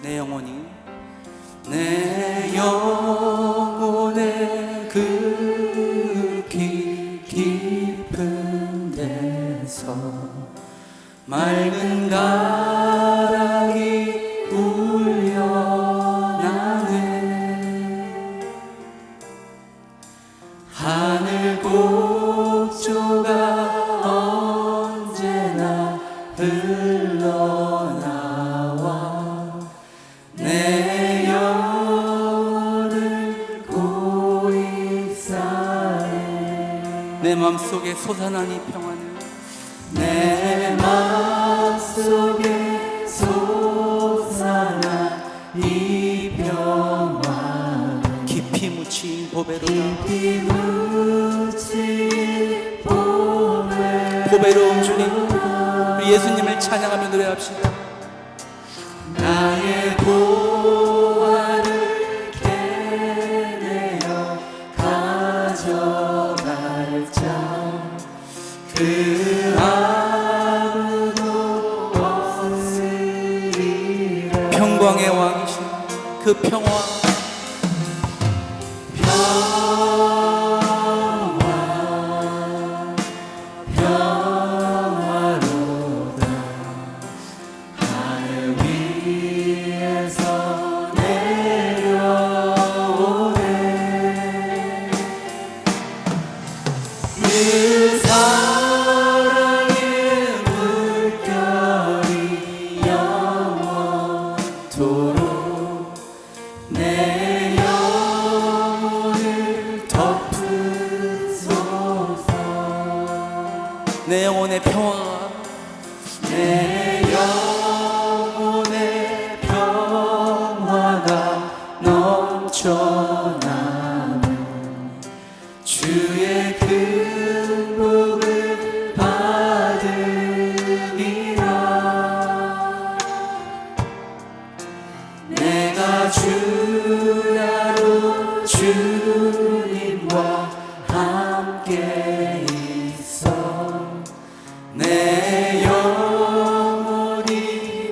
내 영혼이 내 영혼의 그 깊은 데서 맑은 가락이 울려나네. 하늘 곡조가 언제나 흘러나와 내 영혼을 고이사해. 내 맘속에 솟아난 이 평안을, 내 맘속에 솟아난 이 평안, 깊이 묻힌 보배로다. 깊이 묻힌 보배로움 주님, 우리 예수님을 찬양하며 노래합시다. 나의 보화를 캐내어 가져갈 자 그 아무도 없으리라. 평강의 왕이신 그 평화, 평화로다. 하늘 위에서 내려오네. 그 사랑의 물결이 영원토록 내 영혼을 덮으소서. 내 영혼의 평화가, 내 영혼의 평화가 넘쳐나는 주의 큰 복을 받으리라. 내가 주야로 주님과 함께 있어 내 영혼이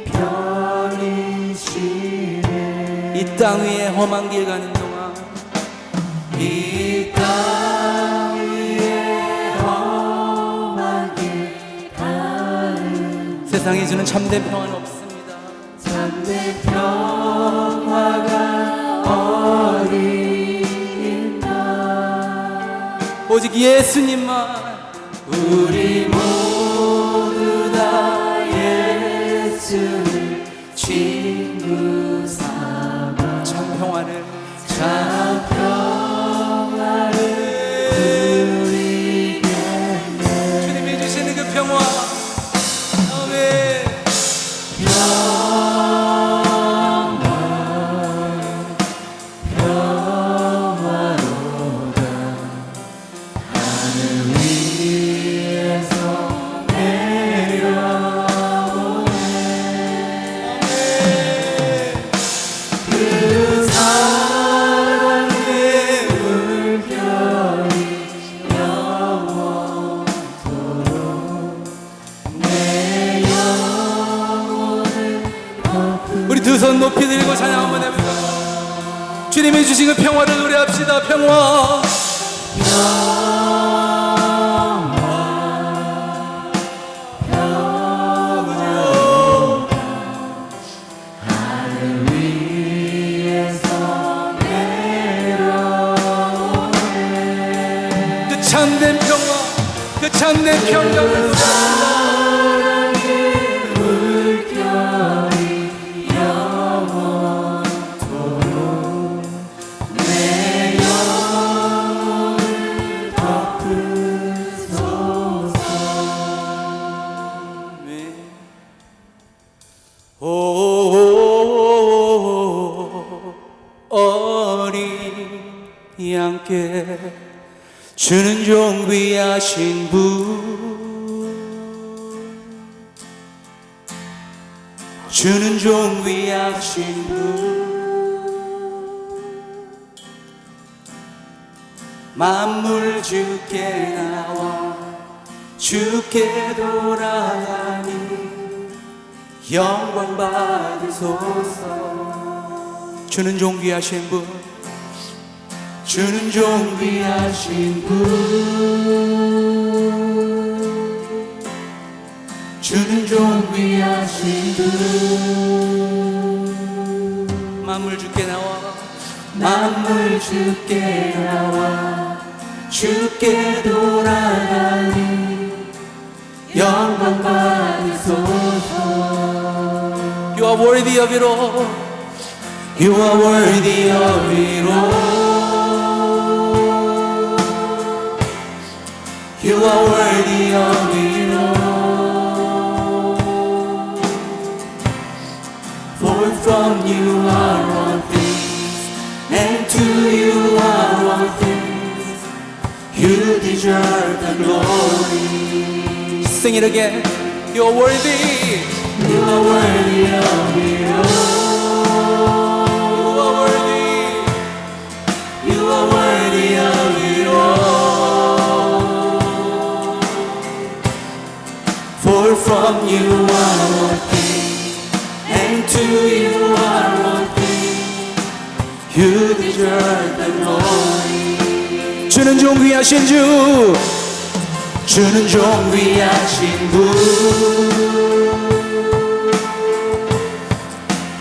편히 쉬네. 이 땅 위에 험한 길 가는 동안, 이 땅 위에 험한 길 가는, 세상이 주는 참된 평화는 없습니다. 참된 평화가 어디 있나. 오직 예수님만. 우리 모두 다 예수를 친구 삼아 참 평화를, 참 평화를 누리겠네. 주님이 주시는 그 평화, 아멘. 평화로다. 하늘 위에서 내려오네. 그 사랑의 물결이 영원토록 내 영혼을 덮으. 우리 두 손 높이 들고 찬양 한번 해볼까요? 주님이 주신 그 평화를 노래합시다. 평화, 평화. 하늘 위에서 내려오네. 그 참된 평화, 그 참된 평강을 사랑의 물결이 영원토록 내 영혼을 덮으소서. 어린 양께 주는 종 귀하신 분, 주는 종 귀하신 분, 만물 주께 나와 주께 돌아가니 영광 받으소서. 주는 존귀하신 분, 주는 존귀하신 분, 주는 존귀하신 분. 만물 주께 나와, 만물 주께 나와 주께 돌아가니 영광 받으소서. You are worthy of it all. You are worthy of it all. You are worthy of it all. For from you are all things, and to you are all things. You deserve the glory. Sing it again. You are worthy. You are worthy of it all. You are worthy. You are worthy of it all. For from you are all things, and to you are all things. You deserve the glory. 주는 존귀하신 주, 주는 존귀하신 분,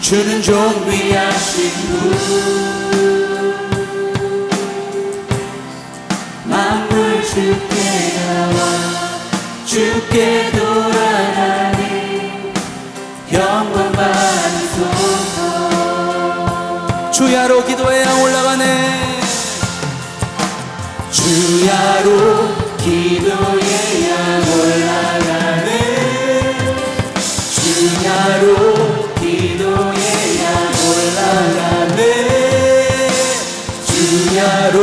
주는 존귀하신 분. 만물 주께 나와 주께 돌아가니 영광 받으소서. 주야로 기도해야 올라가네. 주야로 기도해야 올라가네. 주야로 기도해야 올라가네. 주야로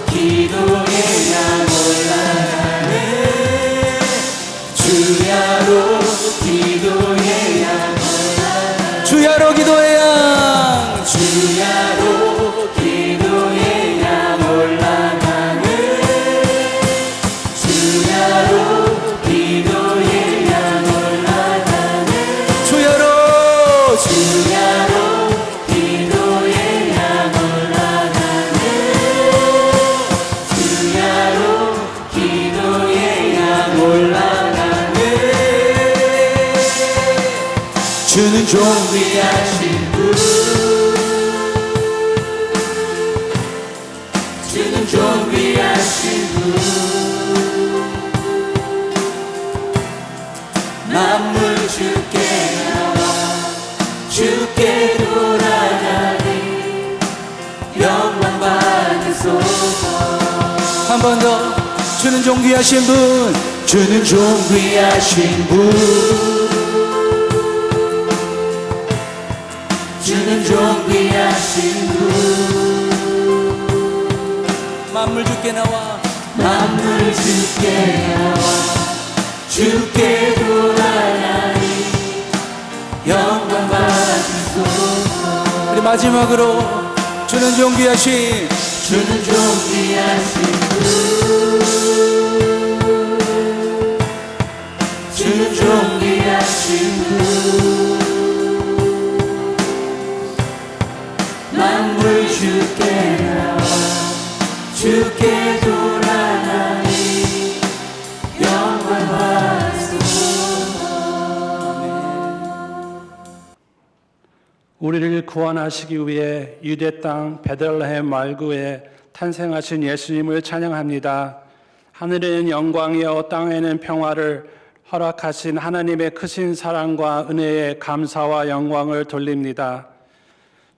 기도해야 올라가네. 주야로 기도해야 올라가네. 주야로 기도해야, 주야로 기도해야 올라가네. 주야로 기도해야 올라가네. 주야로, 주야로 기도해야 올라가네. 주야로 기도해야 올라가네. 주는 존귀하신 분, 주는 존귀하신 분. 만물 주께 나와 주께 돌아가니 영광 받으소서. 한 번 더. 주는 존귀하신 분, 주는 존귀하신 분, 주는 존귀하신 분. 만물 주께 나와, 만물 주께 나와 주께 돌아가니 영광 받으소서. 우리 마지막으로 주는 존귀하신, 주는 존귀하신 분, 주는 존귀하신 분. 만물 주께 나와 주께 돌아가니 영광 받으소서. 우리를 구원하시기 위해 유대 땅 베들레헴 말구에 탄생하신 예수님을 찬양합니다. 하늘에는 영광이요 땅에는 평화를 허락하신 하나님의 크신 사랑과 은혜에 감사와 영광을 돌립니다.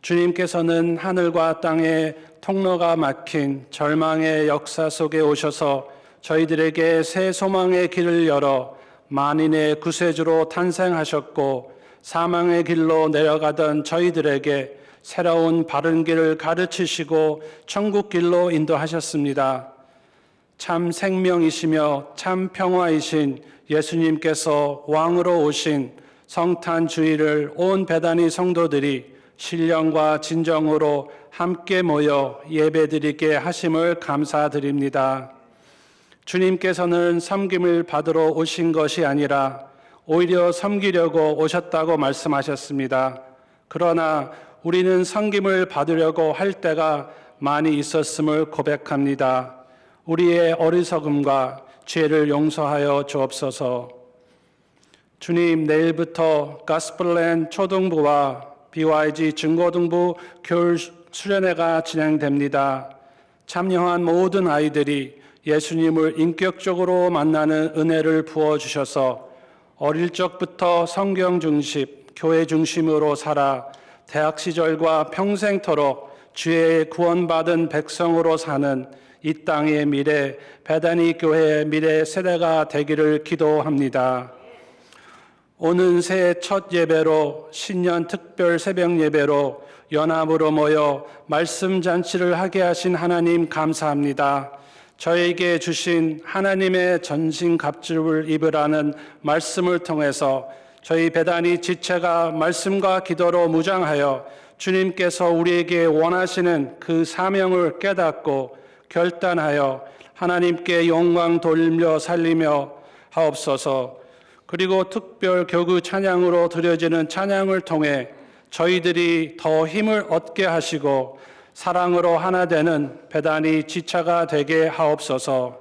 주님께서는 하늘과 땅의 통로가 막힌 절망의 역사 속에 오셔서 저희들에게 새 소망의 길을 열어 만인의 구세주로 탄생하셨고, 사망의 길로 내려가던 저희들에게 새로운 바른 길을 가르치시고 천국 길로 인도하셨습니다. 참 생명이시며 참 평화이신 예수님께서 왕으로 오신 성탄 주일을 온 베다니 성도들이 신령과 진정으로 함께 모여 예배드리게 하심을 감사드립니다. 주님께서는 섬김을 받으러 오신 것이 아니라 오히려 섬기려고 오셨다고 말씀하셨습니다. 그러나 우리는 섬김을 받으려고 할 때가 많이 있었음을 고백합니다. 우리의 어리석음과 죄를 용서하여 주옵소서. 주님, 내일부터 가스플랜 초등부와 BYG 중고등부 겨울 수련회가 진행됩니다. 참여한 모든 아이들이 예수님을 인격적으로 만나는 은혜를 부어주셔서 어릴 적부터 성경 중심, 교회 중심으로 살아 대학 시절과 평생토록 주의 구원받은 백성으로 사는 이 땅의 미래, 베다니 교회의 미래 세대가 되기를 기도합니다. 오는 새해 첫 예배로 신년 특별 새벽 예배로 연합으로 모여 말씀 잔치를 하게 하신 하나님 감사합니다. 저에게 주신 하나님의 전신갑주를 입으라는 말씀을 통해서 저희 베다니 지체가 말씀과 기도로 무장하여 주님께서 우리에게 원하시는 그 사명을 깨닫고 결단하여 하나님께 영광 돌려 살리며 하옵소서. 그리고 특별 교구 찬양으로 드려지는 찬양을 통해 저희들이 더 힘을 얻게 하시고 사랑으로 하나 되는 베다니 지체가 되게 하옵소서.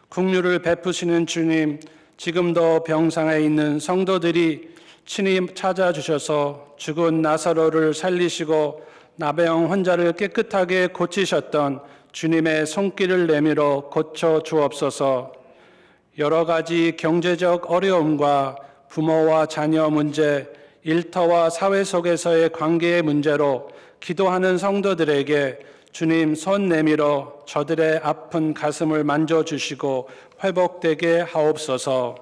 긍휼을 베푸시는 주님, 지금도 병상에 있는 성도들이 친히 찾아주셔서 죽은 나사로를 살리시고 나병 환자를 깨끗하게 고치셨던 주님의 손길을 내밀어 고쳐 주옵소서. 여러 가지 경제적 어려움과 부모와 자녀 문제, 일터와 사회 속에서의 관계의 문제로 기도하는 성도들에게 주님 손 내밀어 저들의 아픈 가슴을 만져주시고 회복되게 하옵소서.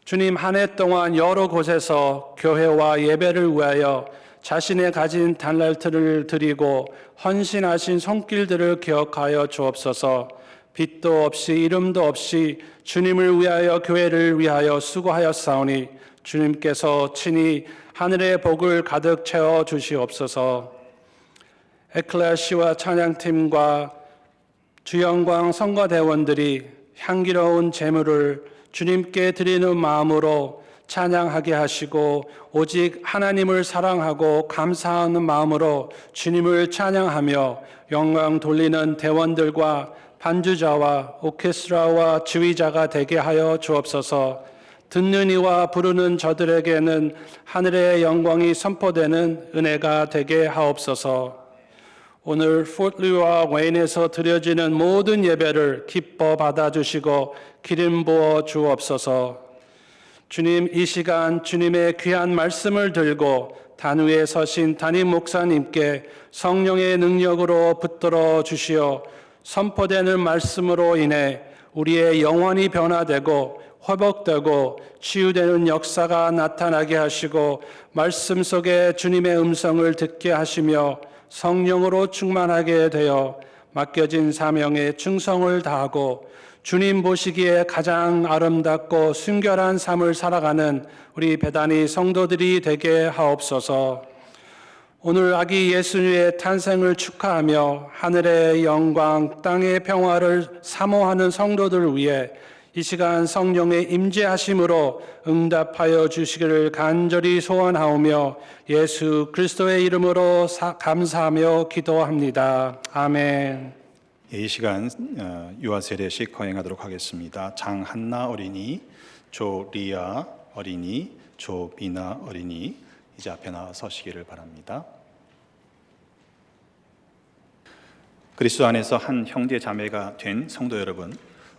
주님, 한 해 동안 여러 곳에서 교회와 예배를 위하여 자신의 가진 달란트를 드리고 헌신하신 손길들을 기억하여 주옵소서. 빛도 없이 이름도 없이 주님을 위하여 교회를 위하여 수고하였사오니 주님께서 친히 하늘의 복을 가득 채워 주시옵소서. 에클레시아 찬양팀과 주영광 성가대원들이 향기로운 제물을 주님께 드리는 마음으로 찬양하게 하시고 오직 하나님을 사랑하고 감사하는 마음으로 주님을 찬양하며 영광 돌리는 대원들과 반주자와 오케스트라와 지휘자가 되게 하여 주옵소서. 듣는 이와 부르는 저들에게는 하늘의 영광이 선포되는 은혜가 되게 하옵소서. 오늘 포틀리와 웨인에서 드려지는 모든 예배를 기뻐 받아주시고 기름 부어 주옵소서. 주님, 이 시간 주님의 귀한 말씀을 들고 단 위에 서신 담임 목사님께 성령의 능력으로 붙들어 주시어 선포되는 말씀으로 인해 우리의 영혼이 변화되고 회복되고 치유되는 역사가 나타나게 하시고 말씀 속에 주님의 음성을 듣게 하시며 성령으로 충만하게 되어 맡겨진 사명에 충성을 다하고 주님 보시기에 가장 아름답고 순결한 삶을 살아가는 우리 베다니 성도들이 되게 하옵소서. 오늘 아기 예수님의 탄생을 축하하며 하늘의 영광, 땅의 평화를 사모하는 성도들을 위해 이 시간 성령의 임재하심으로 응답하여 주시기를 간절히 소원하오며 예수 그리스도의 이름으로 감사하며 기도합니다. 아멘. 이 시간 유아 세례식 거행하도록 하겠습니다. 장한나 어린이, 조리아 어린이, 조비나 어린이 이제 앞에 나와 서시기를 바랍니다. 그리스도 안에서 한 형제 자매가 된 성도 여러분,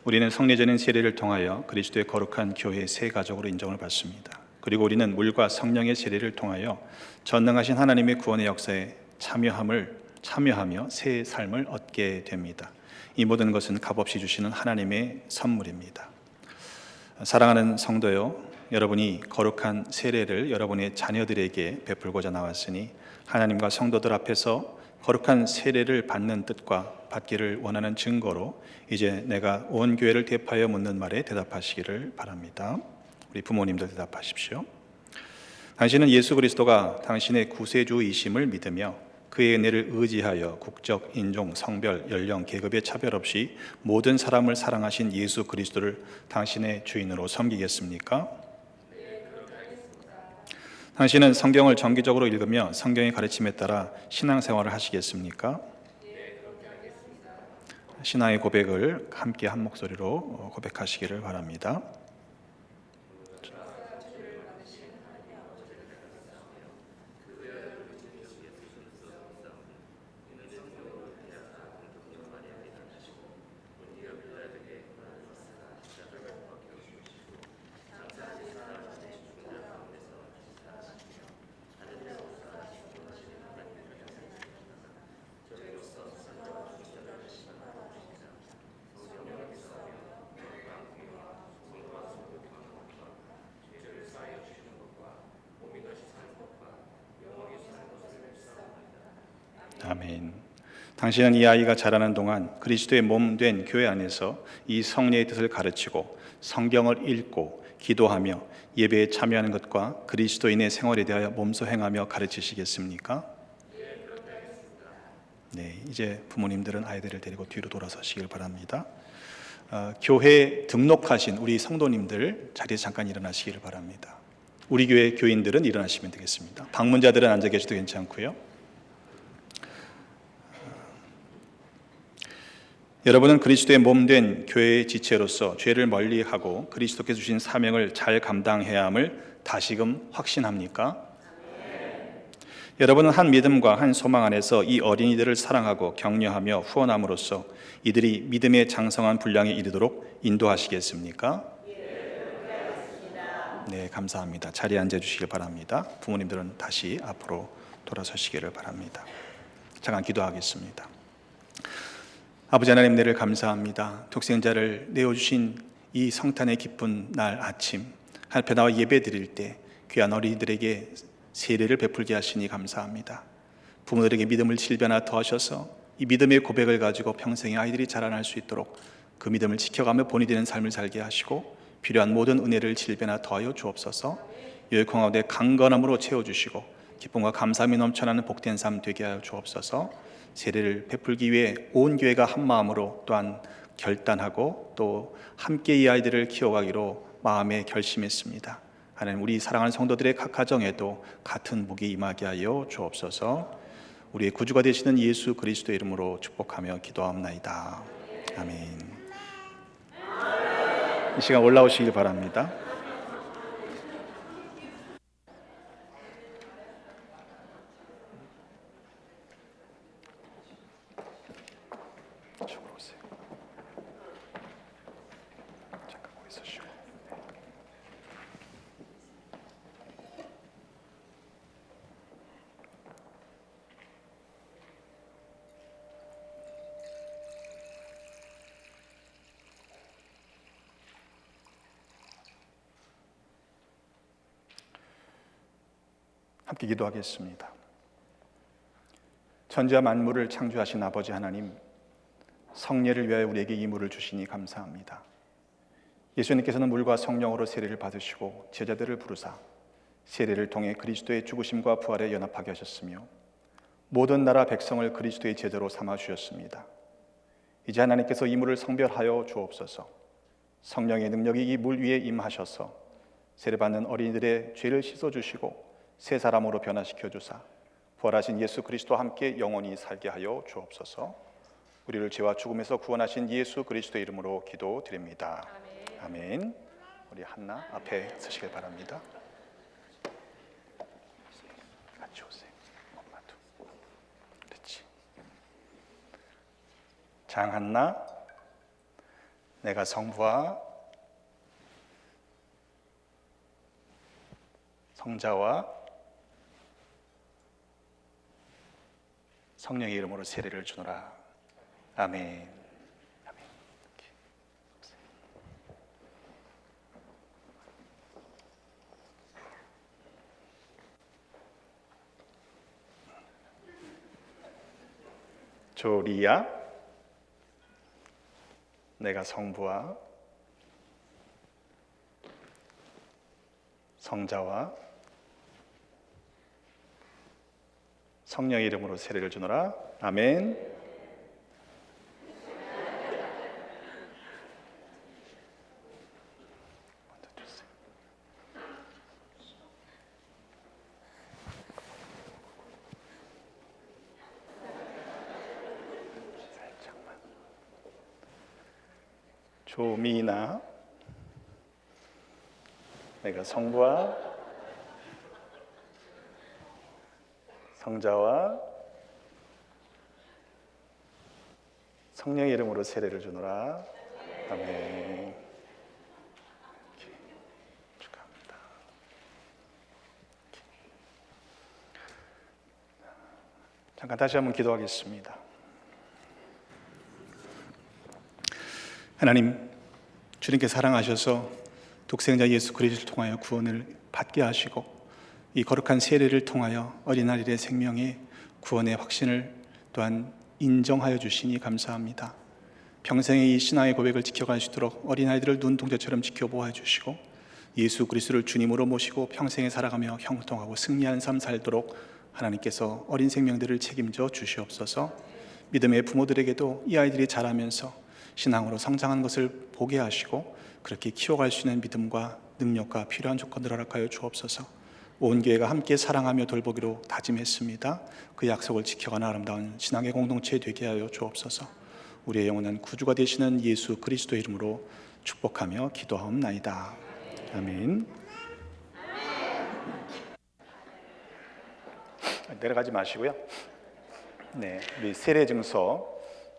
우리는 성례전인 세례를 통하여 그리스도의 거룩한 교회 새 가족으로 인정을 받습니다. 그리고 우리는 물과 성령의 세례를 통하여 전능하신 하나님의 구원의 역사에 참여하며 새 삶을 얻게 됩니다. 이 모든 것은 값없이 주시는 하나님의 선물입니다. 사랑하는 성도요, 여러분이 거룩한 세례를 여러분의 자녀들에게 베풀고자 나왔으니 하나님과 성도들 앞에서 거룩한 세례를 받는 뜻과 받기를 원하는 증거로 이제 내가 온 교회를 대표하여 묻는 말에 대답하시기를 바랍니다. 우리 부모님들 대답하십시오. 당신은 예수 그리스도가 당신의 구세주이심을 믿으며 그의 은혜를 의지하여 국적, 인종, 성별, 연령, 계급의 차별 없이 모든 사람을 사랑하신 예수 그리스도를 당신의 주인으로 섬기겠습니까? 당신은 성경을 정기적으로 읽으며 성경의 가르침에 따라 신앙생활을 하시겠습니까? 신앙의 고백을 함께 한 목소리로 고백하시기를 바랍니다. 아멘. 당신은 이 아이가 자라는 동안 그리스도의 몸 된 교회 안에서 이 성례의 뜻을 가르치고 성경을 읽고 기도하며 예배에 참여하는 것과 그리스도인의 생활에 대하여 몸소 행하며 가르치시겠습니까? 네, 이제 부모님들은 아이들을 데리고 뒤로 돌아서시길 바랍니다. 교회에 등록하신 우리 성도님들 자리에서 잠깐 일어나시기를 바랍니다. 우리 교회 교인들은 일어나시면 되겠습니다. 방문자들은 앉아 계셔도 괜찮고요. 여러분은 그리스도의 몸 된 교회의 지체로서 죄를 멀리하고 그리스도께서 주신 사명을 잘 감당해야 함을 다시금 확신합니까? 여러분은 한 믿음과 한 소망 안에서 이 어린이들을 사랑하고 격려하며 후원함으로써 이들이 믿음의 장성한 분량에 이르도록 인도하시겠습니까? 네, 감사합니다. 자리에 앉아 주시길 바랍니다. 부모님들은 다시 앞으로 돌아서시기를 바랍니다. 잠깐 기도하겠습니다. 아버지 하나님, 내를 감사합니다. 독생자를 내어주신 이 성탄의 기쁜 날 아침 하나님 나와 예배 드릴 때 귀한 어린이들에게 세례를 베풀게 하시니 감사합니다. 부모들에게 믿음을 7배나 더하셔서 이 믿음의 고백을 가지고 평생의 아이들이 자라날 수 있도록 그 믿음을 지켜가며 본이 되는 삶을 살게 하시고 필요한 모든 은혜를 7배나 더하여 주옵소서. 여기 가운데 강건함으로 채워주시고 기쁨과 감사함이 넘쳐나는 복된 삶 되게 하여 주옵소서. 세례를 베풀기 위해 온 교회가 한 마음으로 또한 결단하고 또 함께 이 아이들을 키워가기로 마음에 결심했습니다. 하나님, 우리 사랑하는 성도들의 각 가정에도 같은 복이 임하게 하여 주옵소서. 우리의 구주가 되시는 예수 그리스도의 이름으로 축복하며 기도합나이다. 아멘. 이 시간 올라오시길 바랍니다. 함께 기도하겠습니다. 천지와 만물을 창조하신 아버지 하나님, 성례를 위하여 우리에게 이 물을 주시니 감사합니다. 예수님께서는 물과 성령으로 세례를 받으시고 제자들을 부르사 세례를 통해 그리스도의 죽으심과 부활에 연합하게 하셨으며 모든 나라 백성을 그리스도의 제자로 삼아 주셨습니다. 이제 하나님께서 이 물을 성별하여 주옵소서. 성령의 능력이 이 물 위에 임하셔서 세례받는 어린이들의 죄를 씻어주시고 새 사람으로 변화시켜 주사 부활하신 예수 그리스도와 함께 영원히 살게 하여 주옵소서. 우리를 죄와 죽음에서 구원하신 예수 그리스도의 이름으로 기도드립니다. 아멘. 우리 한나 앞에 서시길 바랍니다. 같이 오세요. 엄마도. 그렇지. 장한나, 내가 성부와 성자와 성령의 이름으로 세례를 주노라. 아멘. 아멘. 조리야, 내가 성부와 성자와 성령의 이름으로 세례를 주노라. 아멘. 조미나, 내가 성부와 성자와 성령의 이름으로 세례를 주노라. 아멘. 축하합니다. 잠깐 다시 한번 기도하겠습니다. 하나님, 주님께 사랑하셔서 독생자 예수 그리스도를 통하여 구원을 받게 하시고 이 거룩한 세례를 통하여 어린아이들의 생명의 구원의 확신을 또한 인정하여 주시니 감사합니다. 평생의 이 신앙의 고백을 지켜갈 수 있도록 어린아이들을 눈동자처럼 지켜보아 주시고 예수 그리스도를 주님으로 모시고 평생에 살아가며 형통하고 승리하는 삶 살도록 하나님께서 어린 생명들을 책임져 주시옵소서. 믿음의 부모들에게도 이 아이들이 자라면서 신앙으로 성장하는 것을 보게 하시고 그렇게 키워갈 수 있는 믿음과 능력과 필요한 조건들을 허락하여 주옵소서. 온 교회가 함께 사랑하며 돌보기로 다짐했습니다. 그 약속을 지켜가는 아름다운 신앙의 공동체 되게 하여 주옵소서. 우리의 영원한 구주가 되시는 예수 그리스도의 이름으로 축복하며 기도하옵나이다. 아멘. 내려가지 마시고요. 네, 우리 세례 증서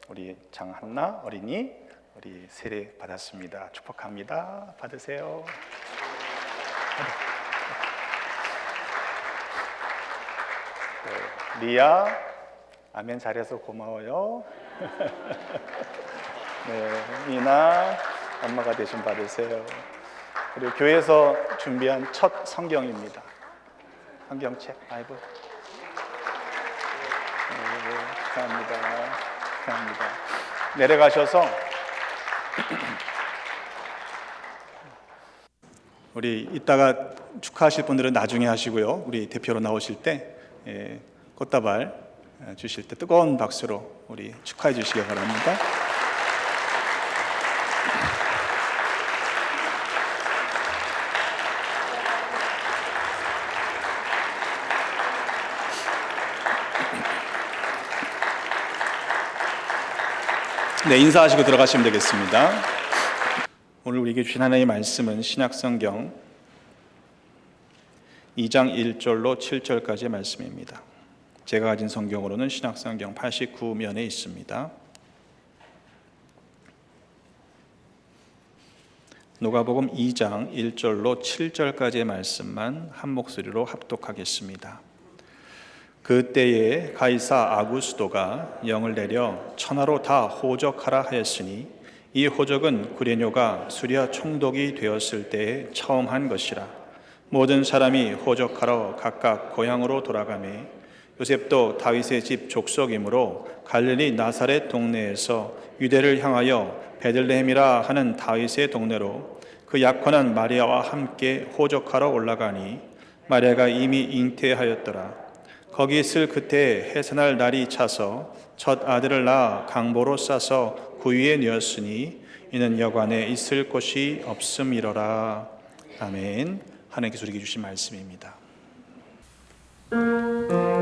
우리 장한나 어린이 우리 세례 받았습니다. 축복합니다. 받으세요. 네, 리아 아멘 잘해서 고마워요. 네, 미나 엄마가 대신 받으세요. 그리고 교회에서 준비한 첫 성경입니다. 성경책 바이블. 네, 감사합니다. 감사합니다. 내려가셔서 우리 이따가 축하하실 분들은 나중에 하시고요. 우리 대표로 나오실 때 꽃다발 주실 때 뜨거운 박수로 우리 축하해 주시기 바랍니다. 네, 인사하시고 들어가시면 되겠습니다. 오늘 우리에게 주신 하나님의 말씀은 신약성경 2장 1절로 7절까지의 말씀입니다. 제가 가진 성경으로는 신약성경 89면에 있습니다. 누가복음 2장 1절로 7절까지의 말씀만 한 목소리로 합독하겠습니다. 그때에 가이사 아구스도가 영을 내려 천하로 다 호적하라 하였으니 이 호적은 구레뇨가 수리아 총독이 되었을 때에 처음 한 것이라. 모든 사람이 호적하러 각각 고향으로 돌아가매 요셉도 다윗의 집 족속이므로 갈릴리 나사렛 동네에서 유대를 향하여 베들레헴이라 하는 다윗의 동네로 그 약혼한 마리아와 함께 호적하러 올라가니 마리아가 이미 잉태하였더라. 거기 있을 그때에 해산할 날이 차서 첫 아들을 낳아 강보로 싸서 구유에 넣었으니 이는 여관에 있을 곳이 없음이로라. 아멘. 하나님께서 우리에게 주신 말씀입니다. Thank you.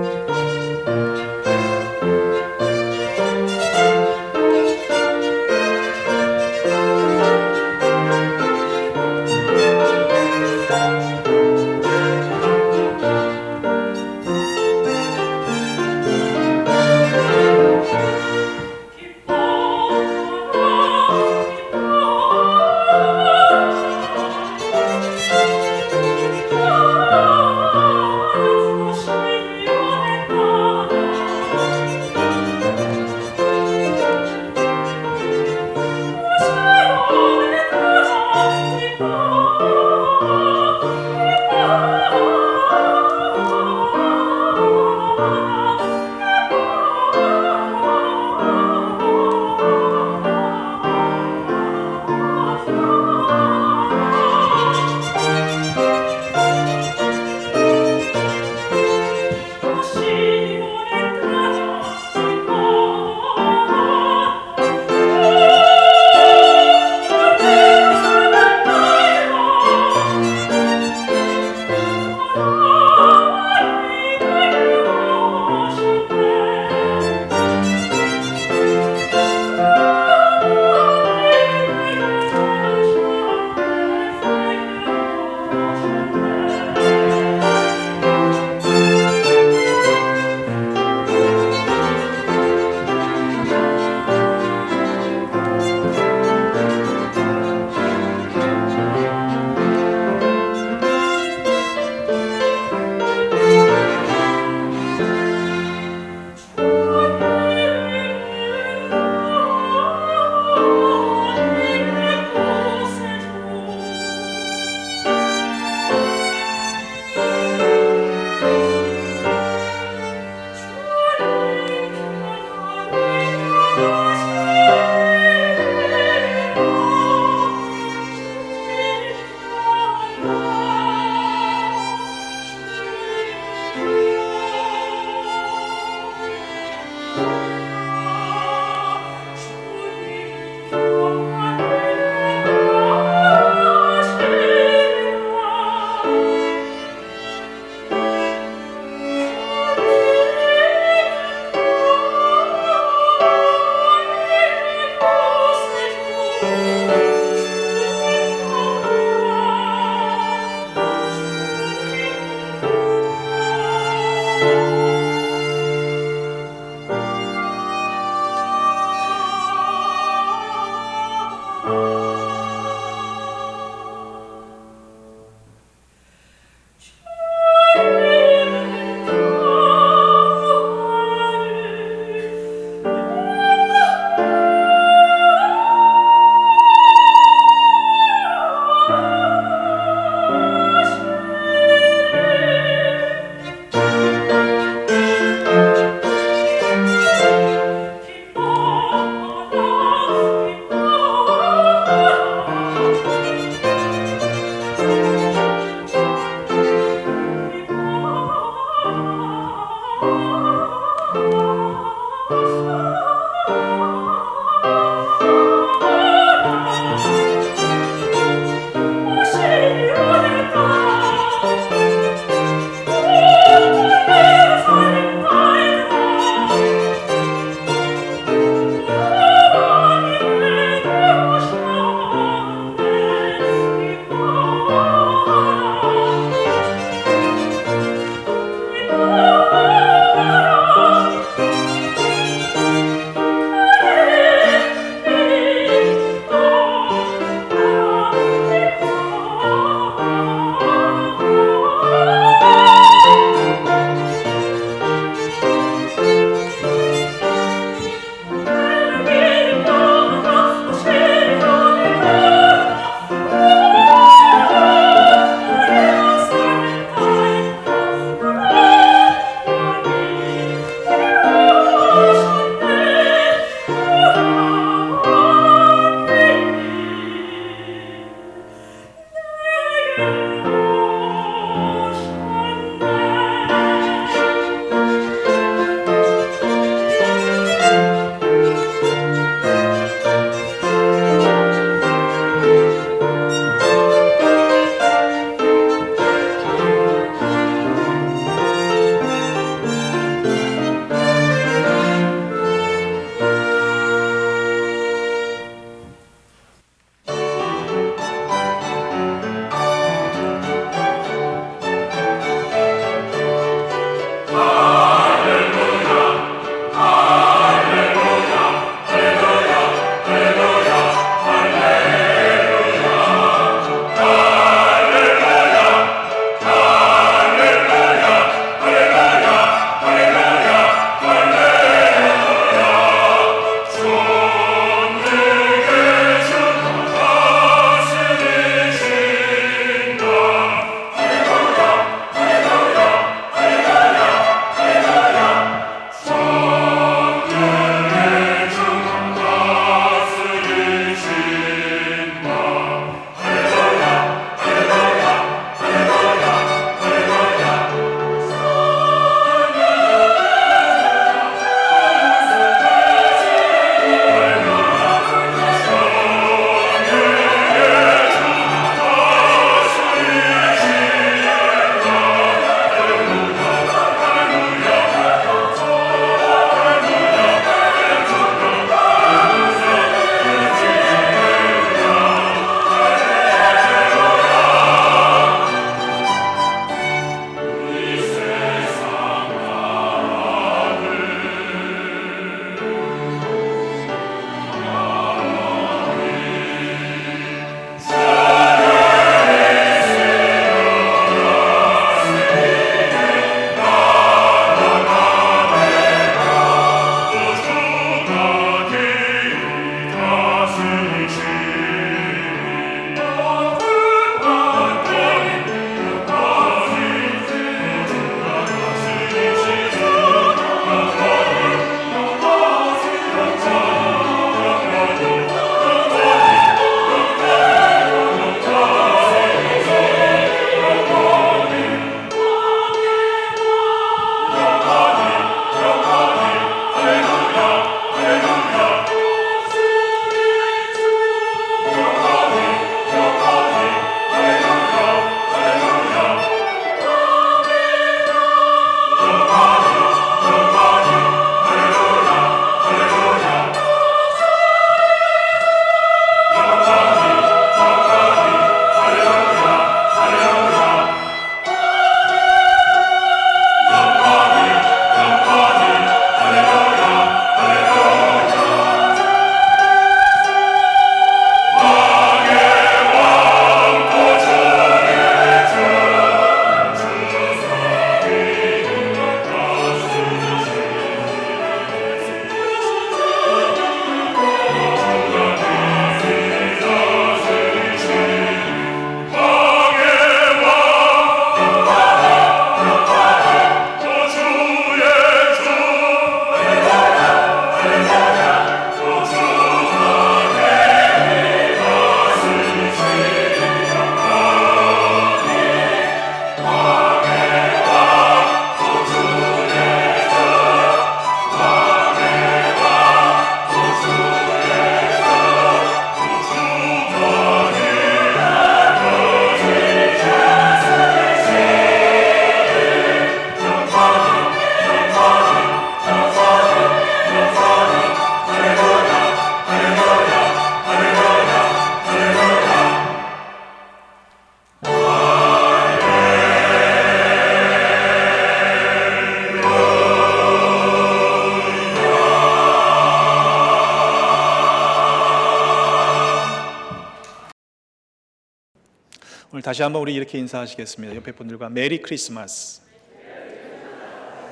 오늘 다시 한번 우리 이렇게 인사하시겠습니다. 옆에 분들과 메리 크리스마스.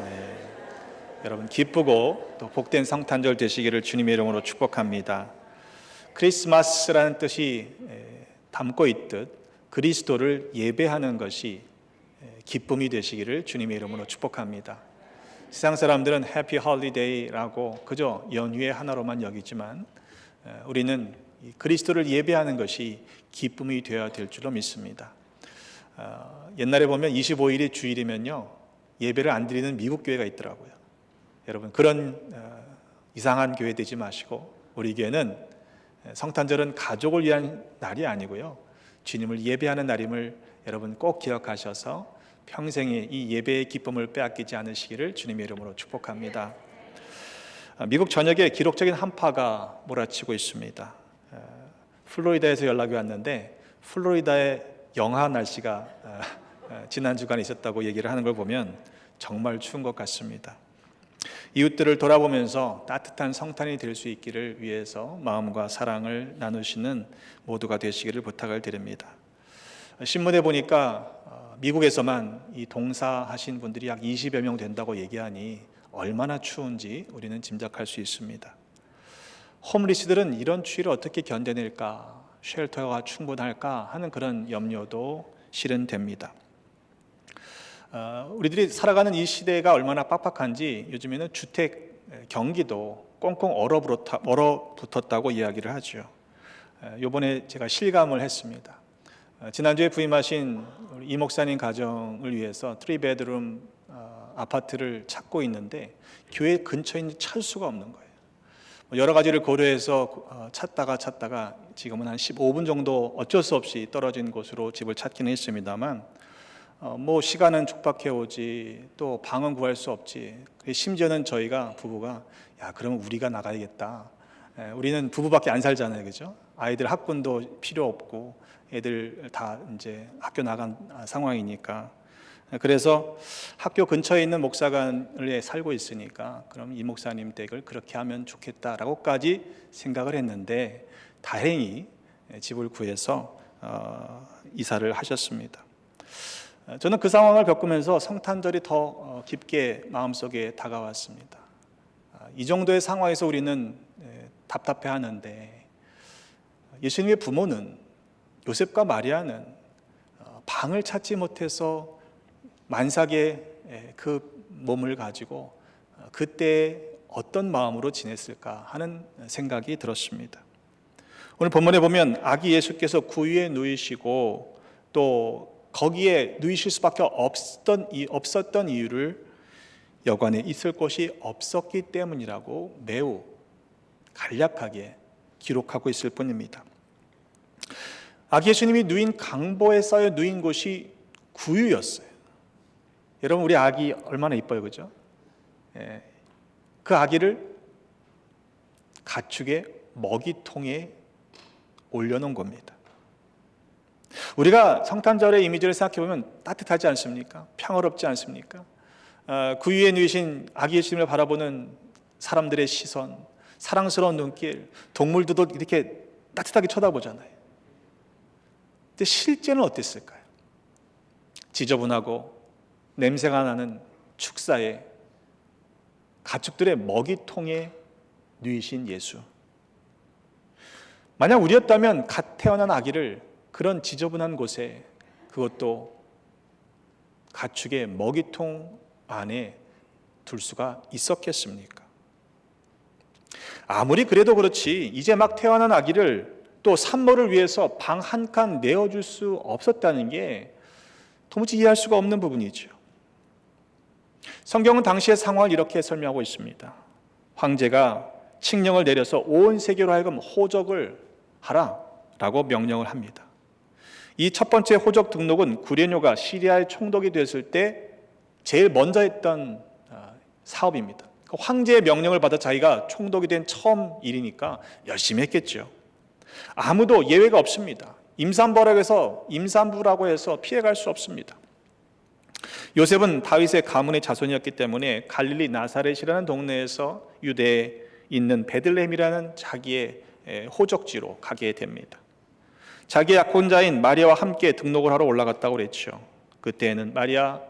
네. 여러분 기쁘고 또 복된 성탄절 되시기를 주님의 이름으로 축복합니다. 크리스마스라는 뜻이 담고 있듯 그리스도를 예배하는 것이 기쁨이 되시기를 주님의 이름으로 축복합니다. 세상 사람들은 해피 홀리데이라고 그저 연휴의 하나로만 여기지만 우리는 그리스도를 예배하는 것이 기쁨이 되어야 될 줄로 믿습니다. 옛날에 보면 25일이 주일이면요 예배를 안 드리는 미국 교회가 있더라고요. 여러분 그런 이상한 교회 되지 마시고 우리 교회는 성탄절은 가족을 위한 날이 아니고요 주님을 예배하는 날임을 여러분 꼭 기억하셔서 평생에 이 예배의 기쁨을 빼앗기지 않으시기를 주님의 이름으로 축복합니다. 미국 전역에 기록적인 한파가 몰아치고 있습니다. 플로리다에서 연락이 왔는데 플로리다의 영하 날씨가 지난 주간에 있었다고 얘기를 하는 걸 보면 정말 추운 것 같습니다. 이웃들을 돌아보면서 따뜻한 성탄이 될 수 있기를 위해서 마음과 사랑을 나누시는 모두가 되시기를 부탁을 드립니다. 신문에 보니까 미국에서만 이 동사하신 분들이 약 20여 명 된다고 얘기하니 얼마나 추운지 우리는 짐작할 수 있습니다. 홈리스들은 이런 추위를 어떻게 견뎌낼까, 쉘터가 충분할까 하는 그런 염려도 실은 됩니다. 우리들이 살아가는 이 시대가 얼마나 빡빡한지 요즘에는 주택 경기도 꽁꽁 얼어붙었다고 이야기를 하죠. 이번에 제가 실감을 했습니다. 지난주에 부임하신 우리 이 목사님 가정을 위해서 3베드룸 아파트를 찾고 있는데 교회 근처에 찾을 수가 없는 거예요. 여러 가지를 고려해서 찾다가 지금은 한 15분 정도 어쩔 수 없이 떨어진 곳으로 집을 찾기는 했습니다만 뭐 시간은 촉박해 오지 또 방은 구할 수 없지. 심지어는 저희가 부부가 야 그러면 우리가 나가야겠다. 우리는 부부밖에 안 살잖아요, 그죠? 아이들 학군도 필요 없고 애들 다 이제 학교 나간 상황이니까 그래서 학교 근처에 있는 목사관에 살고 있으니까 그럼 이 목사님 댁을 그렇게 하면 좋겠다라고까지 생각을 했는데 다행히 집을 구해서 이사를 하셨습니다. 저는 그 상황을 겪으면서 성탄절이 더 깊게 마음속에 다가왔습니다. 이 정도의 상황에서 우리는 답답해하는데 예수님의 부모는 요셉과 마리아는 방을 찾지 못해서 만삭의 그 몸을 가지고 그때 어떤 마음으로 지냈을까 하는 생각이 들었습니다. 오늘 본문에 보면 아기 예수께서 구유에 누이시고 또 거기에 누이실 수밖에 없었던 이유를 여관에 있을 곳이 없었기 때문이라고 매우 간략하게 기록하고 있을 뿐입니다. 아기 예수님이 누인 강보에 쌓여 누인 곳이 구유였어요. 여러분 우리 아기 얼마나 이뻐요, 그죠? 그 아기를 가축의 먹이통에 올려놓은 겁니다. 우리가 성탄절의 이미지를 생각해보면 따뜻하지 않습니까? 평화롭지 않습니까? 구유에 누이신 아기 예수님을 바라보는 사람들의 시선, 사랑스러운 눈길, 동물들도 이렇게 따뜻하게 쳐다보잖아요. 근데 실제는 어땠을까요? 지저분하고 냄새가 나는 축사에 가축들의 먹이통에 누이신 예수. 만약 우리였다면 갓 태어난 아기를 그런 지저분한 곳에 그것도 가축의 먹이통 안에 둘 수가 있었겠습니까? 아무리 그래도 그렇지 이제 막 태어난 아기를 또 산모를 위해서 방 한 칸 내어줄 수 없었다는 게 도무지 이해할 수가 없는 부분이죠. 성경은 당시의 상황을 이렇게 설명하고 있습니다. 황제가 칙령을 내려서 온 세계로 하여금 호적을 하라라고 명령을 합니다. 이 첫 번째 호적 등록은 구레뇨가 시리아의 총독이 됐을 때 제일 먼저 했던 사업입니다. 황제의 명령을 받아 자기가 총독이 된 처음 일이니까 열심히 했겠죠. 아무도 예외가 없습니다. 임산부라고 해서 피해갈 수 없습니다. 요셉은 다윗의 가문의 자손이었기 때문에 갈릴리 나사렛이라는 동네에서 유대에 있는 베들레헴이라는 자기의 호적지로 가게 됩니다. 자기 약혼자인 마리아와 함께 등록을 하러 올라갔다고 그랬죠. 그때는 마리아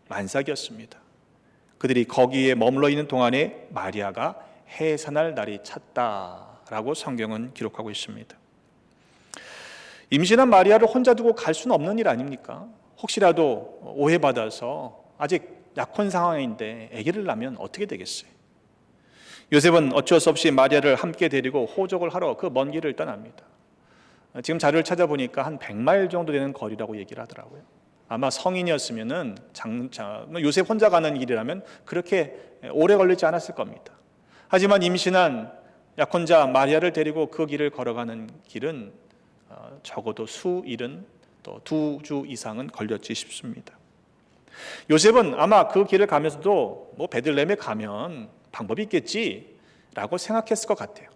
만삭이었습니다. 그들이 거기에 머물러 있는 동안에 마리아가 해산할 날이 찼다라고 성경은 기록하고 있습니다. 임신한 마리아를 혼자 두고 갈 수는 없는 일 아닙니까? 혹시라도 오해받아서 아직 약혼 상황인데 아기를 낳으면 어떻게 되겠어요? 요셉은 어쩔 수 없이 마리아를 함께 데리고 호적을 하러 그 먼 길을 떠납니다. 지금 자료를 찾아보니까 한 100마일 정도 되는 거리라고 얘기를 하더라고요. 아마 성인이었으면은 요셉 혼자 가는 길이라면 그렇게 오래 걸리지 않았을 겁니다. 하지만 임신한 약혼자 마리아를 데리고 그 길을 걸어가는 길은 적어도 수일은 또 2주 이상은 걸렸지 싶습니다. 요셉은 아마 그 길을 가면서도 베들레헴에 가면 방법이 있겠지라고 생각했을 것 같아요.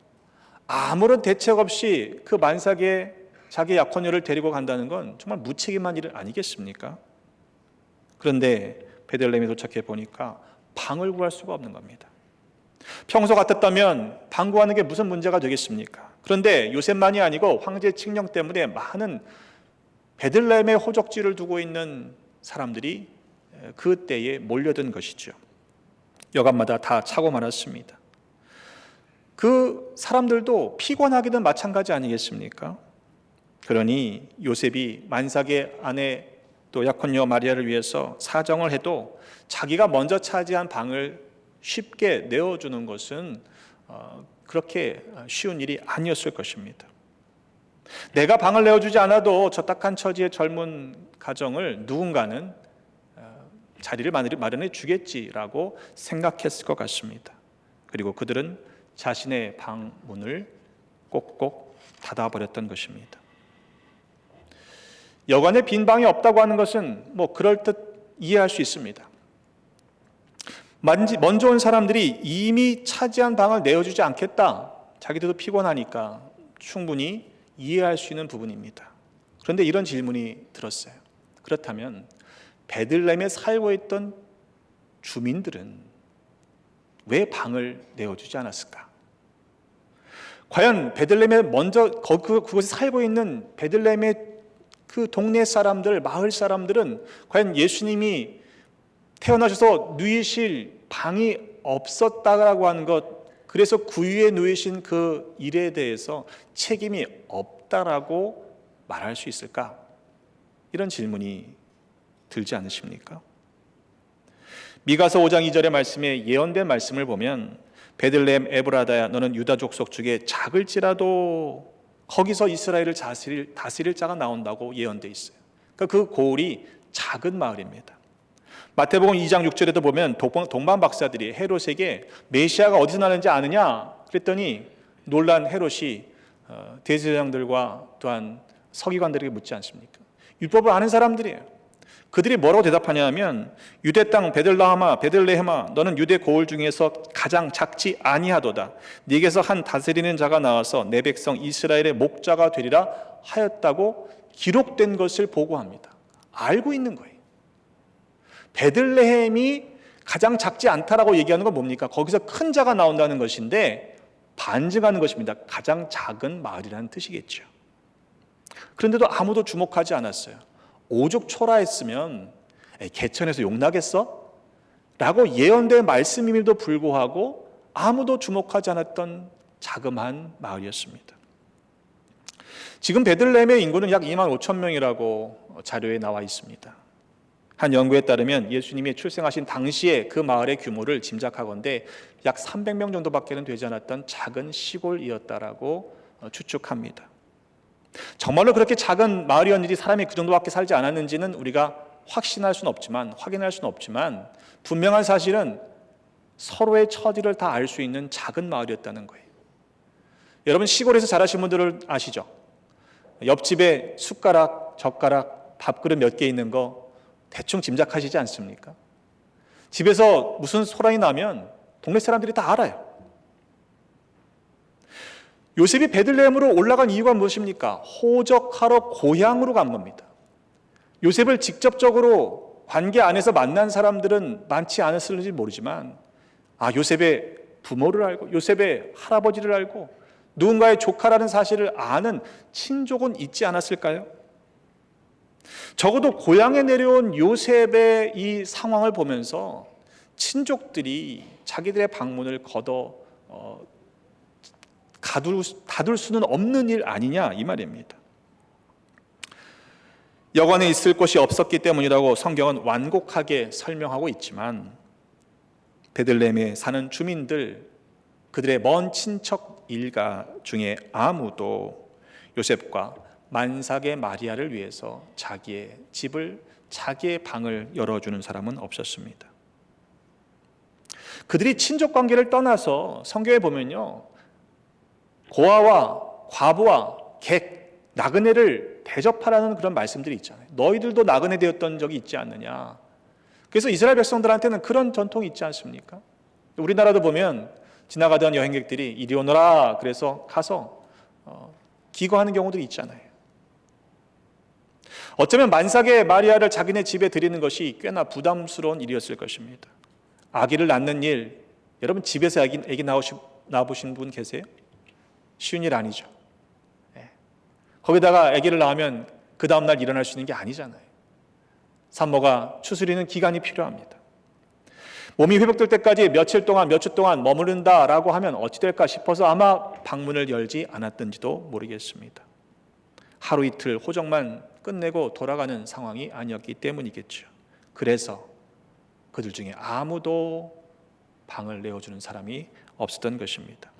아무런 대책 없이 그 만삭에 자기 약혼녀를 데리고 간다는 건 정말 무책임한 일 아니겠습니까? 그런데 베들레헴에 도착해 보니까 방을 구할 수가 없는 겁니다. 평소 같았다면 방 구하는 게 무슨 문제가 되겠습니까? 그런데 요셉만이 아니고 황제 칙령 때문에 많은 베들레헴에 호적지를 두고 있는 사람들이 그 때에 몰려든 것이죠. 여관마다 다 차고 말았습니다. 그 사람들도 피곤하기는 마찬가지 아니겠습니까? 그러니 요셉이 만삭의 아내 또 약혼녀 마리아를 위해서 사정을 해도 자기가 먼저 차지한 방을 쉽게 내어주는 것은 그렇게 쉬운 일이 아니었을 것입니다. 내가 방을 내어주지 않아도 저 딱한 처지의 젊은 가정을 누군가는 자리를 마련해 주겠지라고 생각했을 것 같습니다. 그리고 그들은 자신의 방 문을 꼭꼭 닫아버렸던 것입니다. 여관에 빈 방이 없다고 하는 것은 그럴듯 이해할 수 있습니다. 먼저 온 사람들이 이미 차지한 방을 내어주지 않겠다, 자기들도 피곤하니까 충분히 이해할 수 있는 부분입니다. 그런데 이런 질문이 들었어요. 그렇다면 베들레헴에 살고 있던 주민들은 왜 방을 내어주지 않았을까? 과연 베들레헴에 먼저 그곳에 살고 있는 베들레헴의 그 동네 사람들, 마을 사람들은 과연 예수님이 태어나셔서 누이실 방이 없었다라고 하는 것, 그래서 구유에 누이신 그 일에 대해서 책임이 없다라고 말할 수 있을까? 이런 질문이 들지 않으십니까? 미가서 5장 2절의 말씀에 예언된 말씀을 보면 베들레헴 에브라다야 너는 유다 족속 중에 작을지라도 거기서 이스라엘을 다스릴 자가 나온다고 예언되어 있어요. 그러니까 그 고을이 작은 마을입니다. 마태복음 2장 6절에도 보면 동방 박사들이 헤롯에게 메시아가 어디서 나는지 아느냐 그랬더니 놀란 헤롯이 대제사장들과 또한 서기관들에게 묻지 않습니까? 율법을 아는 사람들이에요. 그들이 뭐라고 대답하냐면 유대 땅 베들레헴아 너는 유대 고을 중에서 가장 작지 아니하도다. 네게서 한 다스리는 자가 나와서 내 백성 이스라엘의 목자가 되리라 하였다고 기록된 것을 보고합니다. 알고 있는 거예요. 베들레헴이 가장 작지 않다라고 얘기하는 건 뭡니까? 거기서 큰 자가 나온다는 것인데 반증하는 것입니다. 가장 작은 마을이라는 뜻이겠죠. 그런데도 아무도 주목하지 않았어요. 오죽 초라했으면 개천에서 용나겠어? 라고 예언된 말씀임에도 불구하고 아무도 주목하지 않았던 자그마한 마을이었습니다. 지금 베들레헴의 인구는 약 2만 5천 명이라고 자료에 나와 있습니다. 한 연구에 따르면 예수님이 출생하신 당시에 그 마을의 규모를 짐작하건대 약 300명 정도밖에는 되지 않았던 작은 시골이었다라고 추측합니다. 정말로 그렇게 작은 마을이었는지 사람이 그 정도밖에 살지 않았는지는 우리가 확인할 수는 없지만 분명한 사실은 서로의 처지를 다 알 수 있는 작은 마을이었다는 거예요. 여러분 시골에서 자라신 분들은 아시죠? 옆집에 숟가락, 젓가락, 밥그릇 몇 개 있는 거 대충 짐작하시지 않습니까? 집에서 무슨 소란이 나면 동네 사람들이 다 알아요. 요셉이 베들레헴으로 올라간 이유가 무엇입니까? 호적하러 고향으로 간 겁니다. 요셉을 직접적으로 관계 안에서 만난 사람들은 많지 않았을지 모르지만 요셉의 부모를 알고 요셉의 할아버지를 알고 누군가의 조카라는 사실을 아는 친족은 있지 않았을까요? 적어도 고향에 내려온 요셉의 이 상황을 보면서 친족들이 자기들의 방문을 가둘 수는 없는 일 아니냐 이 말입니다. 여관에 있을 곳이 없었기 때문이라고 성경은 완곡하게 설명하고 있지만 베들레헴에 사는 주민들, 그들의 먼 친척 일가 중에 아무도 요셉과 만삭의 마리아를 위해서 자기의 집을, 자기의 방을 열어주는 사람은 없었습니다. 그들이 친족 관계를 떠나서 성경에 보면요, 고아와 과부와 객, 나그네를 대접하라는 그런 말씀들이 있잖아요. 너희들도 나그네 되었던 적이 있지 않느냐. 그래서 이스라엘 백성들한테는 그런 전통이 있지 않습니까? 우리나라도 보면 지나가던 여행객들이 이리 오너라 그래서 가서 기거하는 경우도 있잖아요. 어쩌면 만삭의 마리아를 자기네 집에 들이는 것이 꽤나 부담스러운 일이었을 것입니다. 아기를 낳는 일, 여러분 집에서 아기 낳아보신 분 계세요? 쉬운 일 아니죠. 거기다가 아기를 낳으면 그 다음날 일어날 수 있는 게 아니잖아요. 산모가 추스리는 기간이 필요합니다. 몸이 회복될 때까지 몇 주 동안 머무른다라고 하면 어찌 될까 싶어서 아마 방문을 열지 않았던지도 모르겠습니다. 하루 이틀 호적만 끝내고 돌아가는 상황이 아니었기 때문이겠죠. 그래서 그들 중에 아무도 방을 내어주는 사람이 없었던 것입니다.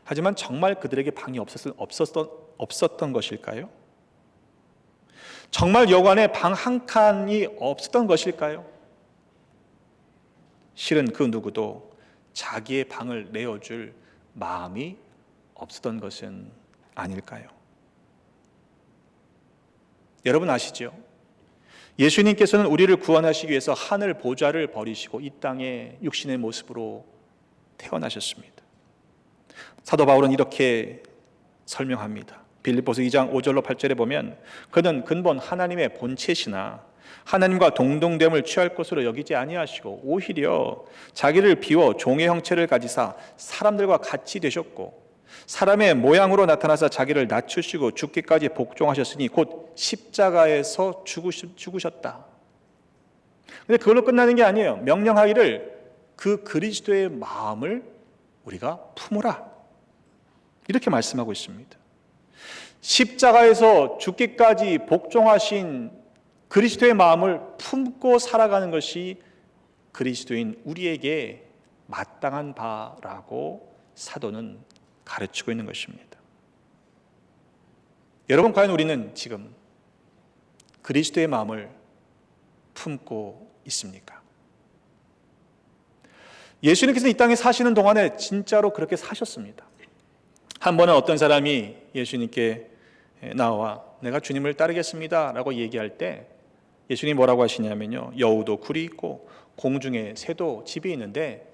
하지만 정말 그들에게 방이 없었던 것일까요? 정말 여관에 방 한 칸이 없었던 것일까요? 실은 그 누구도 자기의 방을 내어줄 마음이 없었던 것은 아닐까요? 여러분 아시죠? 예수님께서는 우리를 구원하시기 위해서 하늘 보좌를 버리시고 이 땅에 육신의 모습으로 태어나셨습니다. 사도 바울은 이렇게 설명합니다. 빌립보서 2장 5절로 8절에 보면 그는 근본 하나님의 본체시나 하나님과 동등됨을 취할 것으로 여기지 아니하시고 오히려 자기를 비워 종의 형체를 가지사 사람들과 같이 되셨고 사람의 모양으로 나타나사 자기를 낮추시고 죽기까지 복종하셨으니 곧 십자가에서 죽으셨다. 근데 그걸로 끝나는 게 아니에요. 명령하기를 그 그리스도의 마음을 우리가 품으라. 이렇게 말씀하고 있습니다. 십자가에서 죽기까지 복종하신 그리스도의 마음을 품고 살아가는 것이 그리스도인 우리에게 마땅한 바라고 사도는 가르치고 있는 것입니다. 여러분, 과연 우리는 지금 그리스도의 마음을 품고 있습니까? 예수님께서 이 땅에 사시는 동안에 진짜로 그렇게 사셨습니다. 한 번은 어떤 사람이 예수님께 나와 내가 주님을 따르겠습니다 라고 얘기할 때 예수님이 뭐라고 하시냐면요, 여우도 굴이 있고 공중에 새도 집이 있는데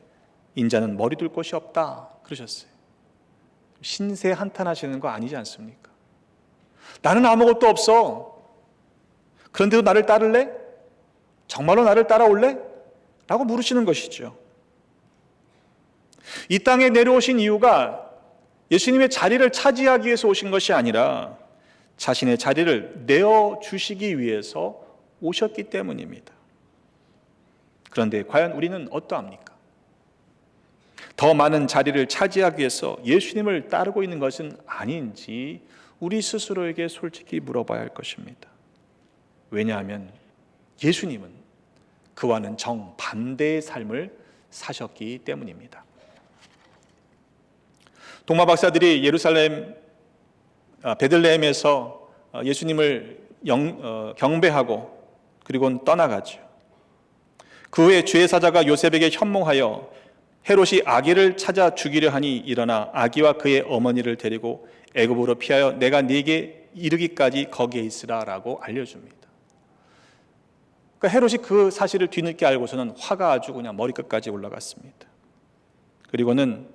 인자는 머리 둘 곳이 없다 그러셨어요. 신세 한탄하시는 거 아니지 않습니까? 나는 아무것도 없어. 그런데도 나를 따를래? 정말로 나를 따라올래? 라고 물으시는 것이죠. 이 땅에 내려오신 이유가 예수님의 자리를 차지하기 위해서 오신 것이 아니라 자신의 자리를 내어주시기 위해서 오셨기 때문입니다. 그런데 과연 우리는 어떠합니까? 더 많은 자리를 차지하기 위해서 예수님을 따르고 있는 것은 아닌지 우리 스스로에게 솔직히 물어봐야 할 것입니다. 왜냐하면 예수님은 그와는 정반대의 삶을 사셨기 때문입니다. 동마 박사들이 베들레헴에서 예수님을 경배하고 그리고 떠나가죠. 그 후에 주의 사자가 요셉에게 현몽하여 헤롯이 아기를 찾아 죽이려 하니 일어나 아기와 그의 어머니를 데리고 애굽으로 피하여 내가 네게 이르기까지 거기에 있으라라고 알려줍니다. 그러니까 헤롯이 그 사실을 뒤늦게 알고서는 화가 아주 그냥 머리끝까지 올라갔습니다. 그리고는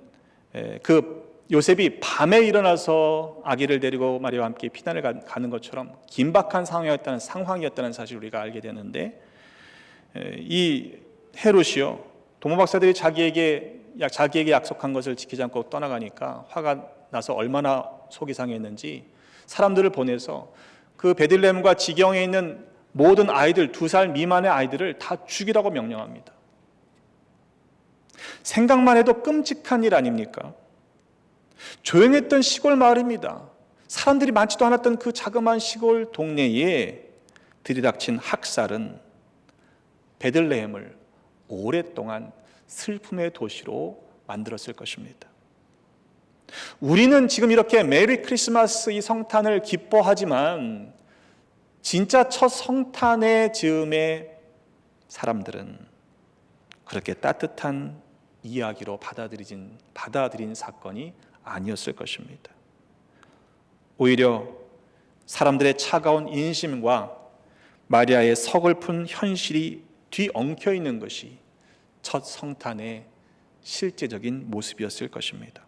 그 요셉이 밤에 일어나서 아기를 데리고 마리아와 함께 피난을 가는 것처럼 긴박한 상황이었다는 사실을 우리가 알게 되는데, 이 헤롯이요, 동문 박사들이 자기에게 자기에게 약속한 것을 지키지 않고 떠나가니까 화가 나서 얼마나 속이 상했는지 사람들을 보내서 그 베들레헴과 지경에 있는 모든 아이들, 2살 미만의 아이들을 다 죽이라고 명령합니다. 생각만 해도 끔찍한 일 아닙니까? 조용했던 시골 마을입니다. 사람들이 많지도 않았던 그 자그마한 시골 동네에 들이닥친 학살은 베들레헴을 오랫동안 슬픔의 도시로 만들었을 것입니다. 우리는 지금 이렇게 메리 크리스마스 이 성탄을 기뻐하지만 진짜 첫 성탄의 즈음에 사람들은 그렇게 따뜻한 이야기로 받아들인 사건이 아니었을 것입니다. 오히려 사람들의 차가운 인심과 마리아의 서글픈 현실이 뒤엉켜 있는 것이 첫 성탄의 실제적인 모습이었을 것입니다.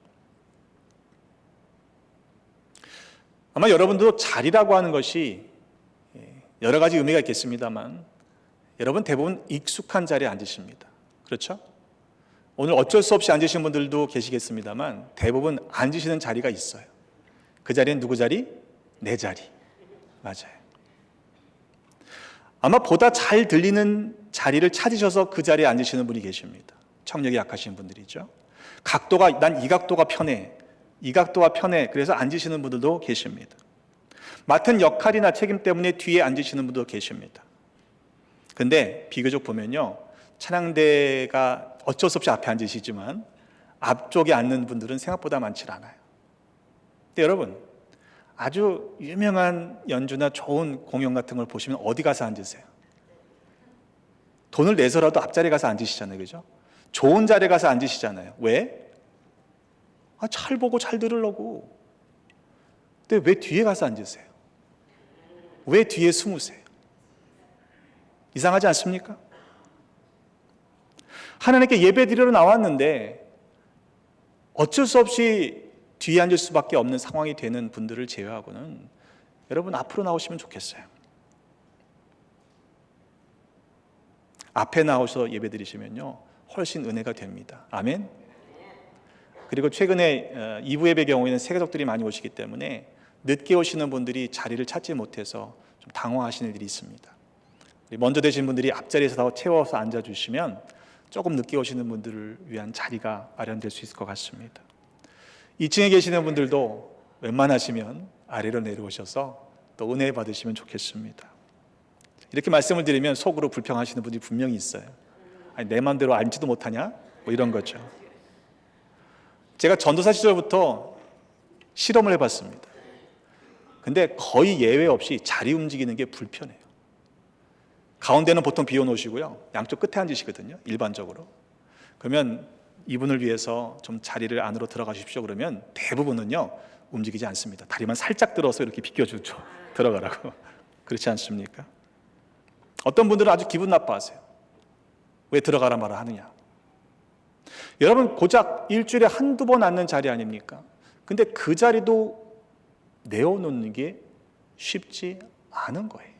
아마 여러분도 자리라고 하는 것이 여러 가지 의미가 있겠습니다만 여러분 대부분 익숙한 자리에 앉으십니다. 그렇죠? 오늘 어쩔 수 없이 앉으신 분들도 계시겠습니다만 대부분 앉으시는 자리가 있어요. 그 자리는 누구 자리? 내 자리. 맞아요. 아마 보다 잘 들리는 자리를 찾으셔서 그 자리에 앉으시는 분이 계십니다. 청력이 약하신 분들이죠. 각도가, 난 이 각도가 편해. 이 각도가 편해. 그래서 앉으시는 분들도 계십니다. 맡은 역할이나 책임 때문에 뒤에 앉으시는 분도 계십니다. 근데 비교적 보면요, 찬양대가 어쩔 수 없이 앞에 앉으시지만 앞쪽에 앉는 분들은 생각보다 많지 않아요. 근데 여러분, 아주 유명한 연주나 좋은 공연 같은 걸 보시면 어디 가서 앉으세요? 돈을 내서라도 앞자리에 가서 앉으시잖아요. 그죠? 좋은 자리에 가서 앉으시잖아요. 왜? 잘 보고 잘 들으려고. 근데 왜 뒤에 가서 앉으세요? 왜 뒤에 숨으세요? 이상하지 않습니까? 하나님께 예배 드리러 나왔는데 어쩔 수 없이 뒤에 앉을 수밖에 없는 상황이 되는 분들을 제외하고는 여러분 앞으로 나오시면 좋겠어요. 앞에 나오셔서 예배 드리시면요 훨씬 은혜가 됩니다. 아멘. 그리고 최근에 2부 예배 경우에는 세가족들이 많이 오시기 때문에 늦게 오시는 분들이 자리를 찾지 못해서 좀 당황하시는 일이 있습니다. 먼저 되신 분들이 앞자리에서 다 채워서 앉아주시면 조금 늦게 오시는 분들을 위한 자리가 마련될 수 있을 것 같습니다. 2층에 계시는 분들도 웬만하시면 아래로 내려오셔서 또 은혜 받으시면 좋겠습니다. 이렇게 말씀을 드리면 속으로 불평하시는 분들이 분명히 있어요. 아니, 내 마음대로 앉지도 못하냐? 뭐 이런 거죠. 제가 전도사 시절부터 실험을 해봤습니다. 근데 거의 예외 없이 자리 움직이는 게 불편해요. 가운데는 보통 비워놓으시고요, 양쪽 끝에 앉으시거든요, 일반적으로. 그러면 이분을 위해서 좀 자리를 안으로 들어가십시오 그러면 대부분은요 움직이지 않습니다. 다리만 살짝 들어서 이렇게 비껴주죠. 들어가라고. 그렇지 않습니까? 어떤 분들은 아주 기분 나빠하세요. 왜 들어가라 말을 하느냐. 여러분 고작 일주일에 한두 번 앉는 자리 아닙니까? 근데 그 자리도 내어놓는 게 쉽지 않은 거예요.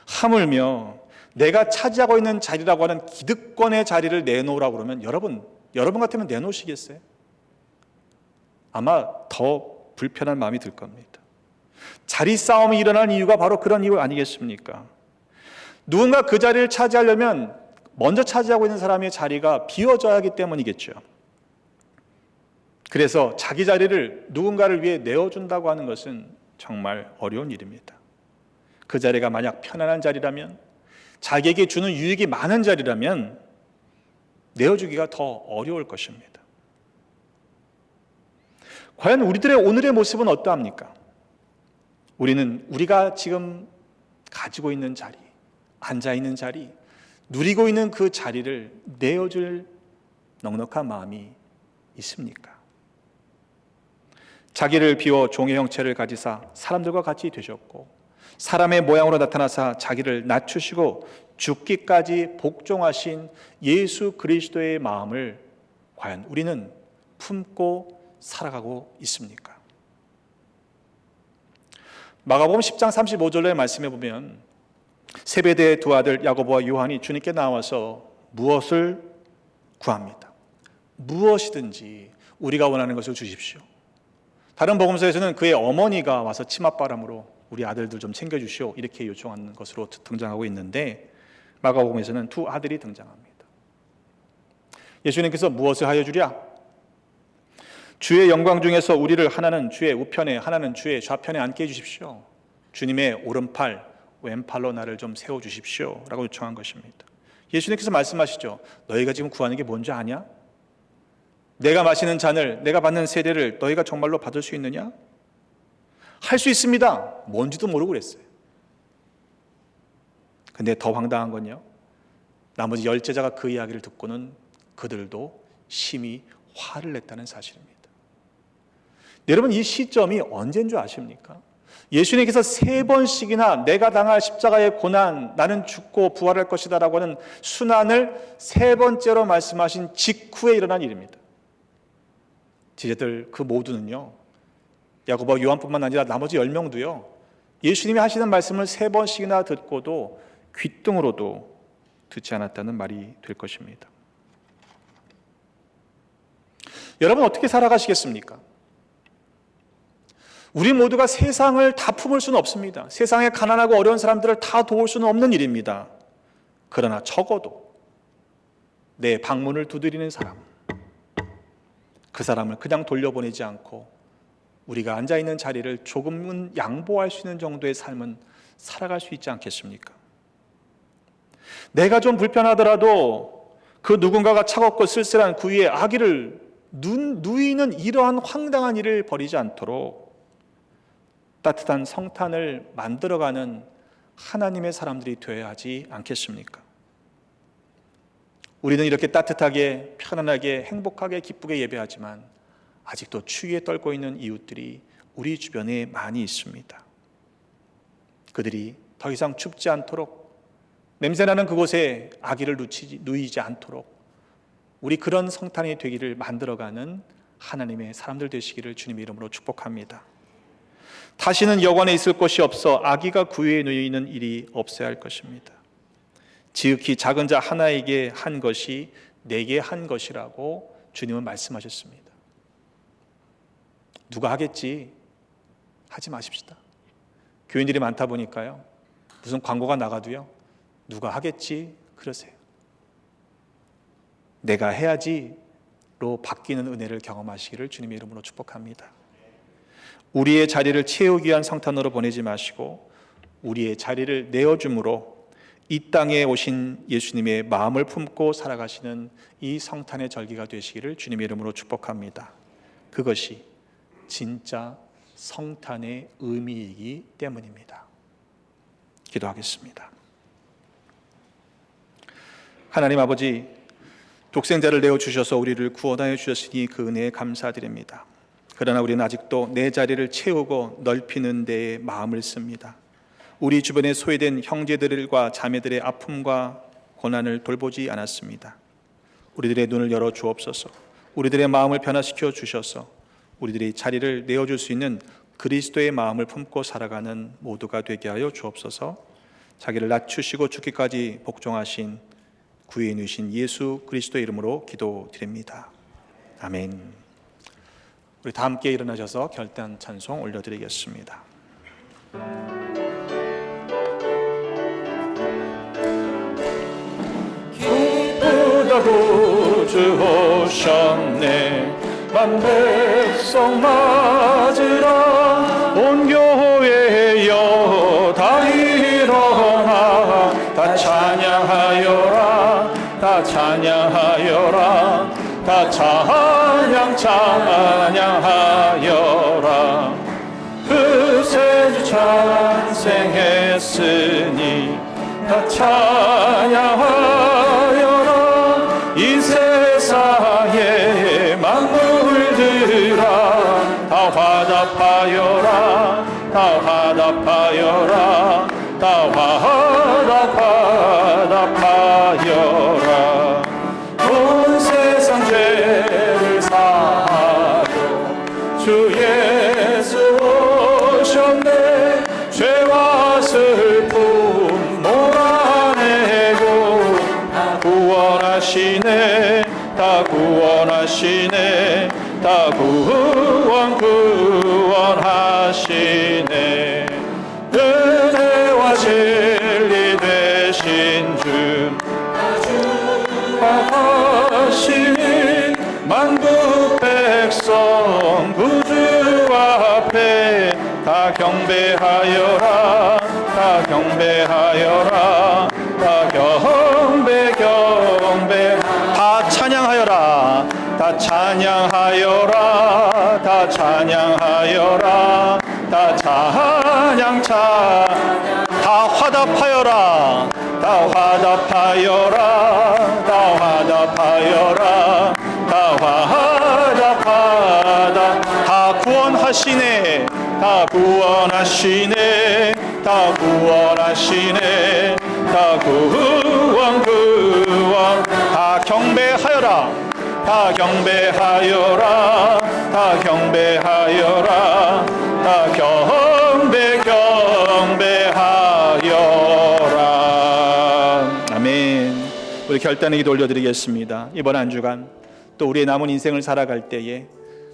하물며 내가 차지하고 있는 자리라고 하는 기득권의 자리를 내놓으라고 그러면 여러분 같으면 내놓으시겠어요? 아마 더 불편한 마음이 들 겁니다. 자리 싸움이 일어난 이유가 바로 그런 이유 아니겠습니까? 누군가 그 자리를 차지하려면 먼저 차지하고 있는 사람의 자리가 비워져야 하기 때문이겠죠. 그래서 자기 자리를 누군가를 위해 내어준다고 하는 것은 정말 어려운 일입니다. 그 자리가 만약 편안한 자리라면, 자기에게 주는 유익이 많은 자리라면 내어주기가 더 어려울 것입니다. 과연 우리들의 오늘의 모습은 어떠합니까? 우리는 우리가 지금 가지고 있는 자리, 앉아있는 자리, 누리고 있는 그 자리를 내어줄 넉넉한 마음이 있습니까? 자기를 비워 종의 형체를 가지사 사람들과 같이 되셨고 사람의 모양으로 나타나사 자기를 낮추시고 죽기까지 복종하신 예수 그리스도의 마음을 과연 우리는 품고 살아가고 있습니까? 마가복음 10장 35절의 말씀에 보면 세베대의 두 아들 야고보와 요한이 주님께 나와서 무엇을 구합니다. 무엇이든지 우리가 원하는 것을 주십시오. 다른 복음서에서는 그의 어머니가 와서 치맛바람으로 우리 아들들 좀 챙겨주시오 이렇게 요청하는 것으로 등장하고 있는데, 마가복음에서는 두 아들이 등장합니다. 예수님께서 무엇을 하여 주랴? 주의 영광 중에서 우리를 하나는 주의 우편에 하나는 주의 좌편에 앉게 해주십시오. 주님의 오른팔 왼팔로 나를 좀 세워주십시오 라고 요청한 것입니다. 예수님께서 말씀하시죠. 너희가 지금 구하는 게 뭔지 아냐? 내가 마시는 잔을, 내가 받는 세례를 너희가 정말로 받을 수 있느냐? 할 수 있습니다. 뭔지도 모르고 그랬어요. 근데 더 황당한 건요, 나머지 10제자가 그 이야기를 듣고는 그들도 심히 화를 냈다는 사실입니다. 여러분, 이 시점이 언제인 줄 아십니까? 예수님께서 3번씩이나 내가 당할 십자가의 고난, 나는 죽고 부활할 것이다 라고 하는 순환을 3번째로 말씀하신 직후에 일어난 일입니다. 제자들 그 모두는요, 야고보와 요한뿐만 아니라 나머지 10명도요, 예수님이 하시는 말씀을 3번씩이나 듣고도 귓등으로도 듣지 않았다는 말이 될 것입니다. 여러분, 어떻게 살아가시겠습니까? 우리 모두가 세상을 다 품을 수는 없습니다. 세상에 가난하고 어려운 사람들을 다 도울 수는 없는 일입니다. 그러나 적어도 내 방문을 두드리는 사람, 그 사람을 그냥 돌려보내지 않고 우리가 앉아있는 자리를 조금은 양보할 수 있는 정도의 삶은 살아갈 수 있지 않겠습니까? 내가 좀 불편하더라도 그 누군가가 차갑고 쓸쓸한 그 위에 아기를 누이는 이러한 황당한 일을 벌이지 않도록 따뜻한 성탄을 만들어가는 하나님의 사람들이 되어야 하지 않겠습니까? 우리는 이렇게 따뜻하게, 편안하게, 행복하게, 기쁘게 예배하지만 아직도 추위에 떨고 있는 이웃들이 우리 주변에 많이 있습니다. 그들이 더 이상 춥지 않도록, 냄새나는 그곳에 아기를 누이지 않도록 우리 그런 성탄이 되기를 만들어가는 하나님의 사람들 되시기를 주님의 이름으로 축복합니다. 다시는 여관에 있을 곳이 없어 아기가 그 위에 누이는 일이 없어야 할 것입니다. 지극히 작은 자 하나에게 한 것이 내게 한 것이라고 주님은 말씀하셨습니다. 누가 하겠지? 하지 마십시다. 교인들이 많다 보니까요, 무슨 광고가 나가도요, 누가 하겠지? 그러세요. 내가 해야지로 바뀌는 은혜를 경험하시기를 주님의 이름으로 축복합니다. 우리의 자리를 채우기 위한 성탄으로 보내지 마시고 우리의 자리를 내어줌으로 이 땅에 오신 예수님의 마음을 품고 살아가시는 이 성탄의 절기가 되시기를 주님의 이름으로 축복합니다. 그것이 진짜 성탄의 의미이기 때문입니다. 기도하겠습니다. 하나님 아버지, 독생자를 내어주셔서 우리를 구원하여 주셨으니 그 은혜에 감사드립니다. 그러나 우리는 아직도 내 자리를 채우고 넓히는 데에 마음을 씁니다. 우리 주변에 소외된 형제들과 자매들의 아픔과 고난을 돌보지 않았습니다. 우리들의 눈을 열어 주옵소서. 우리들의 마음을 변화시켜 주셔서 우리들이 자리를 내어줄 수 있는 그리스도의 마음을 품고 살아가는 모두가 되게 하여 주옵소서. 자기를 낮추시고 죽기까지 복종하신 구인이신 예수 그리스도의 이름으로 기도드립니다. 아멘. 우리 다 함께 일어나셔서 결단 찬송 올려드리겠습니다. 기쁘다 구주 오셨네. 만백성 맞으라. 온 교회여 다 일어나. 다 찬양하여라. 다 찬양하여라. 다 찬양하여라. 그새주 찬생했으니 다 찬양하여라. 이 세상의 만물들아 다 화답하여라. 다 화답하여라. 다 화답하여라. 온 세상 죄를 사하여 주 예수 오셨네. 죄와 슬픔 몰아내고 다 구원하시네. 다 다 구원하시네. 다 구원하시네. 은혜와 진리 되신 주 하시니 만국 백성 구주 앞에 다 경배하여라. 다 경배하여라. 다 경배 다 찬양하여라. 다 찬양하여라. 다 찬양하여라. 다 다 화답하여라. 다 화답하여라. 다 화답하여라. 다 화답하다. 다 구원하시네. 다 구원하시네. 다 구원하시네. 다 구원 다 경배하여라. 다 경배하여라. 다 경배하여라. 다 경배하여라. 아멘. 우리 결단의 기도 올려드리겠습니다. 이번 한 주간 또 우리의 남은 인생을 살아갈 때에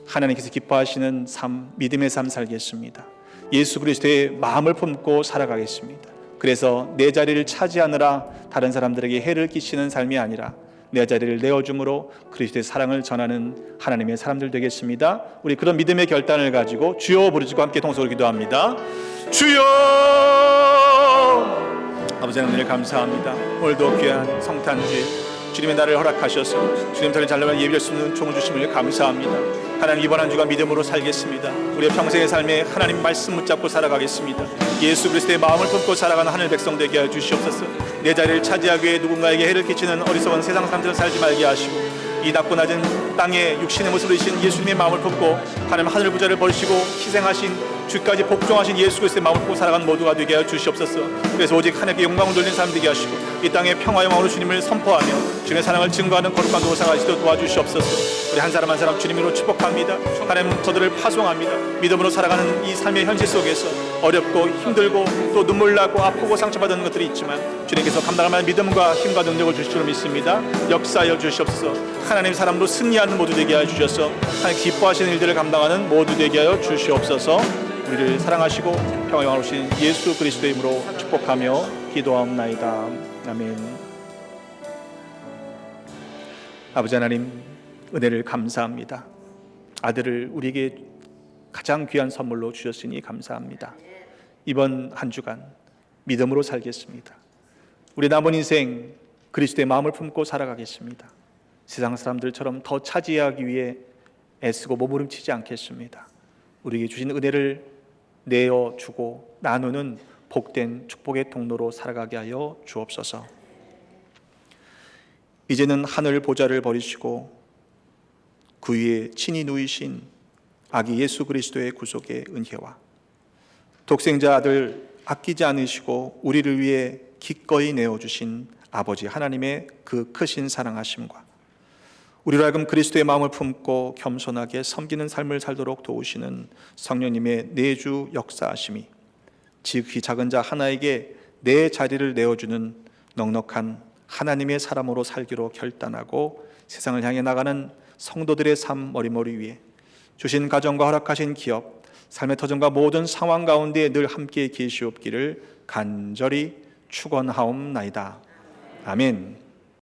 하나님께서 기뻐하시는 삶, 믿음의 삶 살겠습니다. 예수 그리스도의 마음을 품고 살아가겠습니다. 그래서 내 자리를 차지하느라 다른 사람들에게 해를 끼치는 삶이 아니라 내 자리를 내어줌으로 그리스도의 사랑을 전하는 하나님의 사람들 되겠습니다. 우리 그런 믿음의 결단을 가지고 주여 부르짖고 함께 통성으로 기도합니다. 주여! 아버지 하나님 감사합니다. 오늘도 귀한 성탄절 주님의 날을 허락하셔서 주님 자리를 잘나갈 예비할 수 있는 종을 주심을 감사합니다. 하나님 이번 한 주간 믿음으로 살겠습니다. 우리의 평생의 삶에 하나님 말씀 붙잡고 살아가겠습니다. 예수 그리스도의 마음을 품고 살아가는 하늘 백성 되게 하여 주시옵소서. 내 자리를 차지하기 위해 누군가에게 해를 끼치는 어리석은 세상 사람들은 살지 말게 하시고 이 낮고 낮은 땅에 육신의 모습으로 이신 예수님의 마음을 품고 하나님 하늘 부자를 버리시고 희생하신 주까지 복종하신 예수 그리스도의 마음을 품고 살아가는 모두가 되게 하여 주시옵소서. 그래서 오직 하나님께 영광을 돌리는 사람 되게 하시고 이 땅에 평화의 마음으로 주님을 선포하며 주님의 사랑을 증거하는 거룩한 도로 살아가시도록 도와주시옵소서. 우리 한 사람 한 사람 주님으로 축복합니다. 하나님 저들을 파송합니다. 믿음으로 살아가는 이 삶의 현실 속에서 어렵고 힘들고 또 눈물 나고 아프고 상처받은 것들이 있지만 주님께서 감당할 만한 믿음과 힘과 능력을 주실 줄 믿습니다. 역사하여 주시옵소서. 하나님 사람으로 승리하는 모두 되게 하여 주셔서 하나님 기뻐하시는 일들을 감당하는 모두 되게 하여 주시옵소서. 우리를 사랑하시고 평화의 왕으로 오신 예수 그리스도의 이름으로 축복하며 기도하옵나이다. 아멘. 아버지 하나님 은혜를 감사합니다. 아들을 우리에게 가장 귀한 선물로 주셨으니 감사합니다. 이번 한 주간 믿음으로 살겠습니다. 우리 남은 인생 그리스도의 마음을 품고 살아가겠습니다. 세상 사람들처럼 더 차지하기 위해 애쓰고 몸부림치지 않겠습니다. 우리에게 주신 은혜를 내어주고 나누는 복된 축복의 통로로 살아가게 하여 주옵소서. 이제는 하늘 보좌를 버리시고 그 위에 친히 누이신 아기 예수 그리스도의 구속의 은혜와 독생자 아들 아끼지 않으시고 우리를 위해 기꺼이 내어주신 아버지 하나님의 그 크신 사랑하심과 우리로 하여금 그리스도의 마음을 품고 겸손하게 섬기는 삶을 살도록 도우시는 성령님의 내주 역사하심이 지극히 작은 자 하나에게 내 자리를 내어주는 넉넉한 하나님의 사람으로 살기로 결단하고 세상을 향해 나가는 성도들의 삶 머리머리 위에 주신 가정과 허락하신 기업, 삶의 터전과 모든 상황 가운데 늘 함께 계시옵기를 간절히 축원하옵나이다. 아멘.